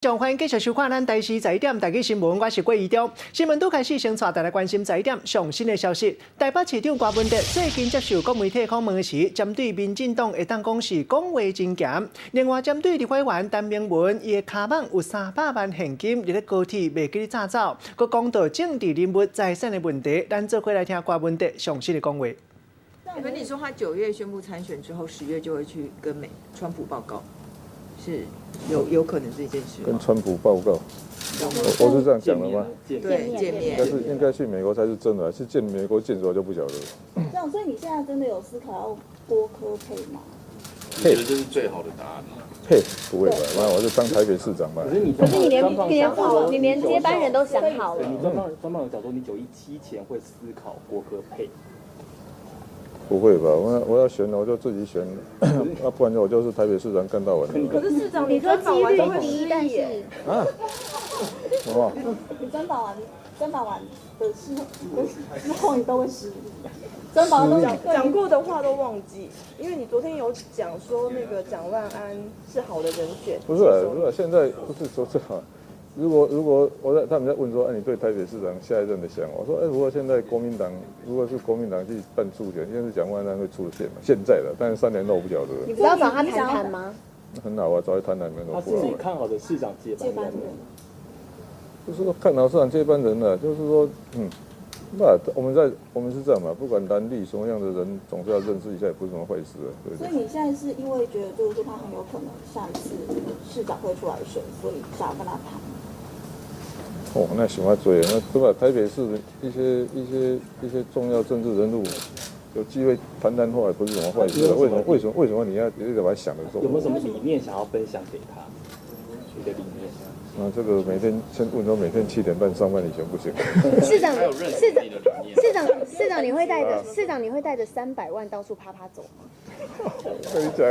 欢迎继续收看咱台视十一点台语新闻，我是郭怡中。新闻都开始先带大家关心十一点上新的消息。台北市长郭文哲最近接受各媒体访问时，针对民进党会当讲是讲话真咸。另外，针对立法员陈明文，伊的卡网有300万现金，伫咧高铁袂记炸走，佮讲到政治人物财产的问题，咱做回来听郭文哲详细的讲话。可你说他9月宣布参选之后，10月就会去跟川普报告，是有可能这件事吗？跟川普报告，我是这样讲的吗？对，见面。应该去美国才是真的，是见美国见出来就不晓得。这样，所以你现在真的有思考要多科配吗？我觉得这是最好的答案吗？配不会吧？那我就当台北市长吧。可是你连接班人都想好了。你专访有讲说你917前会思考国科配。不会吧？我要选了，我就自己选，不然我就是台北市长干到完。可是市长，你说几率低，但是啊，什么？你专访完的事后，你都会失忆。专访都讲过的话都忘记，因为你昨天有讲说那个蒋万安是好的人选。不是，现在不是说这好。如果他们在问说，你对台北市长下一任的想法，我说，如果现在如果是国民党去办初选，现在是蒋万安会出现嘛？现在的，但是3年后我不晓得。你不是要找他谈谈吗？很好啊，找他谈谈没有。他自己看好的市长接班人。就是说看好市长接班人了，就是说，我们是这样嘛，不管蓝绿什么样的人，总是要认识一下，也不是什么坏事啊，对不对？所以你现在是因为觉得，就是说他很有可能下一次市长会出来选，所以想要跟他谈。那喜欢追，那对吧？台北市的一些重要政治人物有机会谈谈话，也不是什么坏事啊。为什么你要把它想的做？有没有什么理念想要分享给他？你的理念？这个每天先问说每天7点半上班，你行不行？市长，你会带着300万到处啪走吗？我跟你讲，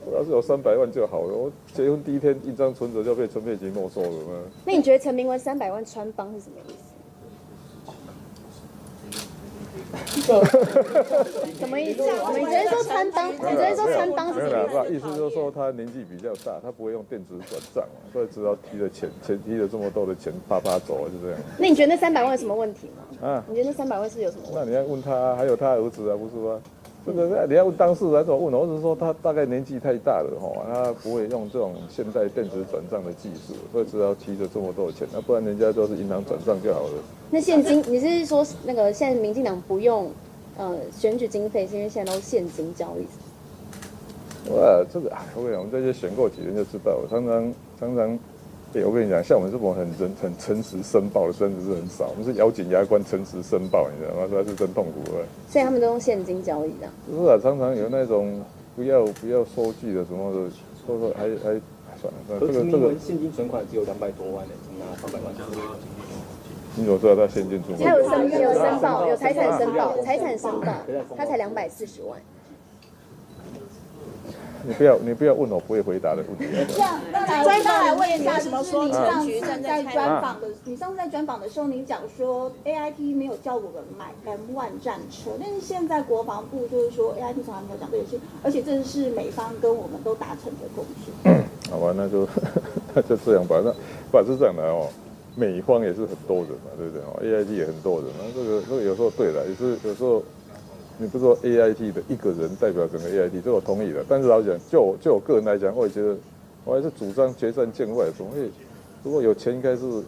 我要是有300万就好了。我结婚第一天1张存折就被陈佩琪没收了嘛。那你觉得陈明文300万穿帮是什么意思？什么意思？你昨天说穿帮是什么意思？意思就是说他年纪比较大，他不会用电子转账嘛，所以只好提了钱提了这么多的钱啪走啊，就这样。那你觉得那300万有什么问题吗？你觉得那300万是有什么问题？那你要问他，还有他儿子啊，不是吗？这个你要问当事人怎么问？我只是说他大概年纪太大了他不会用这种现代电子转账的技术，所以只好提着这么多的钱，不然人家都是银行转账就好了。那现金，你是说那个现在民进党不用选举经费，是因为现在都是现金交易？这个我跟你讲，我们这些选过几年就知道，常常。我跟你讲，像我们这种很诚实申报的，真的是很少。我们是咬紧牙关诚实申报，你知道吗？实在是真痛苦了。所以他们都用现金交易的。不是啊，常常有那种不要收据的什么的，说还算了。这个现金存款只有200多万呢，拿300万就你怎么知道他现金存款？他有申报，有财产申报，他才240万。你不要问我不会回答的问题。这样，那来问一下，就是你上次在专访的时候，你讲说 AIT 没有叫我们买 M1 战车，但是现在国防部就是说 AIT 从来没有讲这个事，而且这是美方跟我们都达成的共识。好吧，那就这样吧。那是这样的美方也是很多人嘛，对不对？AIT 也很多人嘛，这个有时候对了，也是有时候。你不是说 AIT 的一个人代表整个 AIT， 这我同意的。但是老实讲，就我个人来讲，我也觉得我还是主张决战境外。总会如果有钱，应该是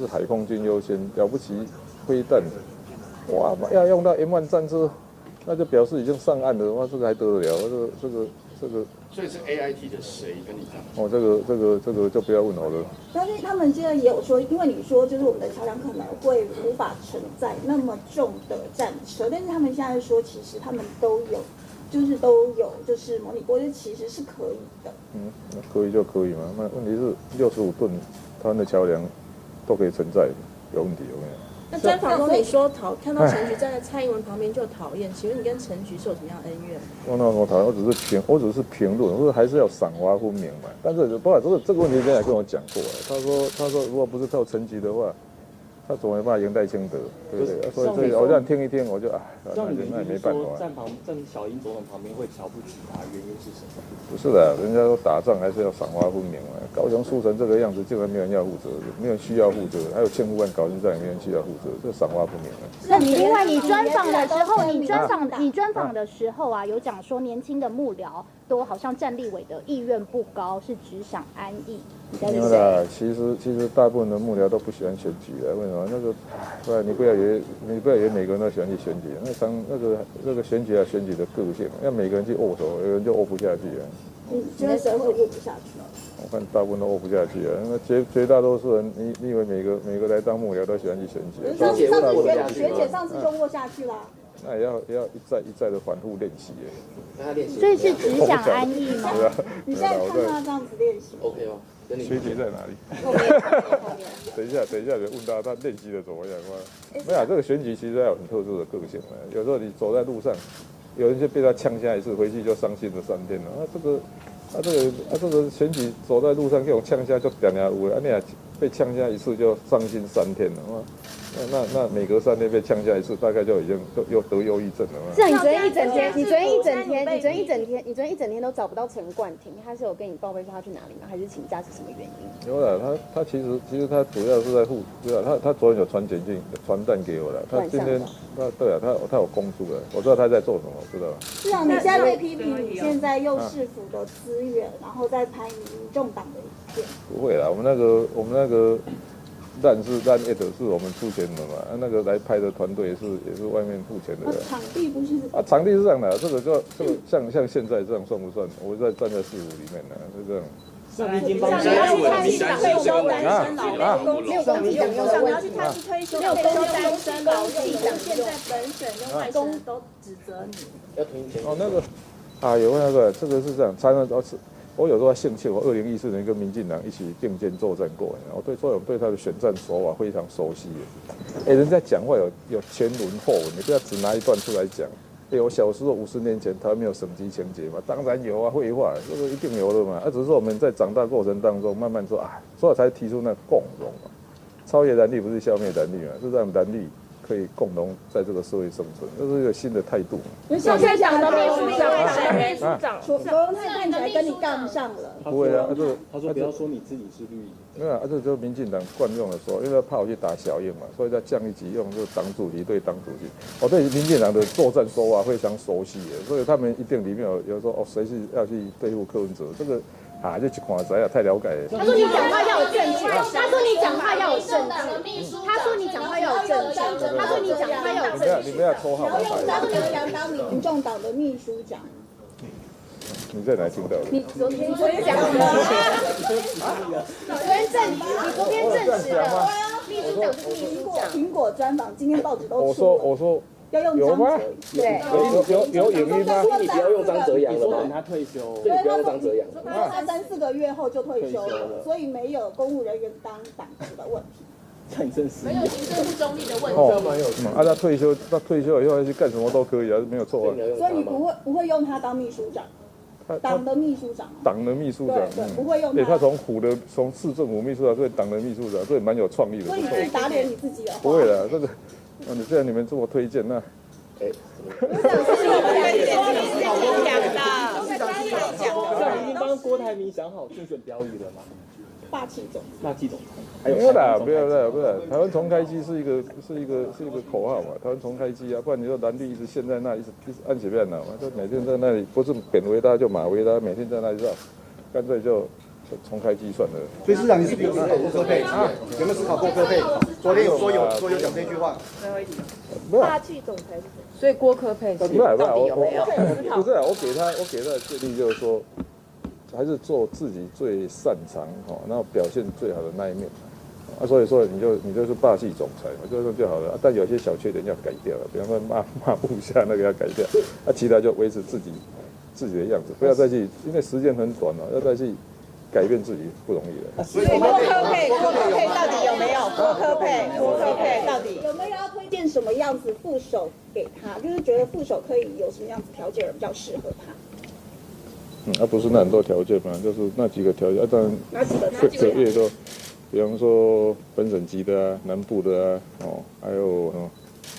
海空军优先。了不起，飞弹，哇，要用到M1战车，那就表示已经上岸了。哇，这个还得了？这个。所以是 AIT 的谁跟你讲？这个就不要问我了。但是他们现在也有说，因为你说就是我们的桥梁可能会无法承载那么重的战车，但是他们现在说，其实他们都有模拟过，就其实是可以的。可以就可以嘛。那问题是65吨，他们的桥梁都可以承载，有问题有没有？那专访中你说看到陈菊站在蔡英文旁边就讨厌，请问你跟陈菊是有什么样的恩怨？我讨厌，我只是评论，我说还是要赏罚分明嘛。但是不管这个问题，人家也跟我讲过，他说如果不是靠陈菊的话，他总没办法赢戴清德，对不对？所以我这样听一听，我就那也没办法。站小英总统旁边会瞧不起他，原因是什么？不是的，人家说打仗还是要赏罚分明嘛。高雄输成这个样子，竟然没有人要负责，没有人需要负责，还有千户案搞成这样，也没人需要负责，这赏罚不明了。那另外你专访的时候，你专访的时候啊，有讲说年轻的幕僚都好像战立委的意愿不高，是只想安逸。没有啦，其实大部分的幕僚都不喜欢选举的，为什么？不然你不要以为每个人都喜欢去选举，那个选举啊选举的个性，要每个人去握手，有人就握不下去啊。你觉得谁会握不下去？我看大部分都握不下去啊，那绝大多数人，你以为每个来当幕僚都喜欢去选举？上次学姐上次就握下去啦。那也要一再的反复练习耶。所以是只想安逸吗？你现在看他这样子练习 ，OK 吗？学姐在哪里？等一下，你问他练习的怎么样吗？没有，这个选举其实要有很特殊的个性的。有时候你走在路上，有人就被他呛下一次，回去就伤心了3天了。这个选举走在路上给我呛下就2年5了，你还被呛下一次就伤心3天了。那每隔3天被呛下一次，大概就已经又得忧郁症了嘛。是啊，你昨天一整天都找不到陈冠廷，他是有跟你报备说他去哪里吗？还是请假是什么原因？有了，他其实他主要是在他昨天有传传单给我了，他今天他有公布了，我知道他在做什么，我知道。是啊，你现在被批评，你现在用市府的资源，然后再拍民众党的影片。不会啦，我们那个。烂 AD 是我们出钱的嘛，那个来拍的团队也是外面付钱的。场地不是？场地是这样的，这个像现在这样算不算？我站在市府里面呢，是这样。上已经帮退休单身老公，没有公积金，想要去他是退休，没有公单身老公，现在本省跟外省都指责你。要吞钱。那个有那个这个是这样，我有时候兴趣，我2014年跟民进党一起并肩作战过，所以我对他的选战手法非常熟悉。人家讲话有前文后文，你不要只拿一段出来讲。我小时候50年前，台湾没有省级情节嘛？当然有啊，废话，这个一定有的嘛。只是说我们在长大过程当中，慢慢说所以才提出那共荣嘛，超越蓝绿不是消灭蓝绿嘛，是让蓝绿可以共同在这个社会生存，这是一个新的态度。现在讲的秘书长，左荣泰看起来跟你杠上了。不会啊，他说不要说你自己是绿营。没有这就是民进党惯用的说，因为他怕我去打小英嘛，所以他降一级用就党主席对党主席。我对民进党的作战手法非常熟悉的，所以他们一定里面有说谁是要去对付柯文哲，这个就去看仔太了解了。他说你讲话要有政治，他说你讲话要有政治，他说你讲话要有政治，他说你讲话要有政治。你们要抽号码牌。用张良当民众党的秘书长。你在哪听到的？你昨天讲的，你昨天证实的，秘书长是秘书长。苹果专访，今天报纸都出。我说要用张哲，对，有影音吗？你不要用张哲阳了等他退休，所以你不要用张哲阳。他3、4个月后就退休了，所以没有公务人员当党职的问题。这真是没有行政不中立的问题。他退休以后去干什么都可以啊，没有错啊。所以你不会用他当秘书长。党的秘书长，党的秘书长，对，不会用他。他从市政府秘书长对党的秘书长，这蛮有创意的。所以你自己打脸你自己了。不会的，这个，既然你们这么推荐，那，已经帮郭台铭想好竞选标语了吗？霸气总裁。没有啦，不要，台湾重开机是一个口号嘛，台湾重开机啊，不然你说蓝绿一直陷在那，一直按前面了嘛，就每天在那里，不是扁维他就马维他，每天在那里绕，干脆就重开机算了。所以市长，你是不是有思考过柯配啊？有没有思考过柯配？昨天有说有讲这句话。霸气总裁是谁？所以郭柯配到底有没有？不是，我给他的建议就是说。还是做自己最擅长然后表现最好的那一面所以说你就是霸气总裁嘛，就好了但有些小缺点要改掉了，比方说骂部下那个要改掉其他就维持自己的样子，不要再去，因为时间很短要再去改变自己不容易了。所以郭柯配到底有没有？郭柯配到底有没有要推荐什么样子副手给他？就是觉得副手可以有什么样子条件比较适合他？不是那很多条件嘛，就是那几个条件当然可越多比方说本省籍的啊、南部的啊，还有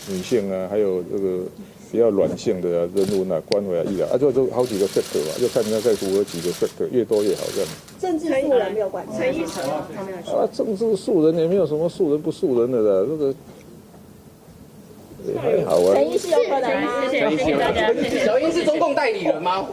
女性啊，还有这个比较软性的啊，人文啊、关怀啊、医疗啊，就好几个 sector 嘛，就看人家在符合几个 sector， 越多越好这样。政治素人没有关系。陈奕迅他们说政治素人也没有什么素人不素人的啦，这个。还好啊。陈奕迅有可能吗？小英是中共代理人吗？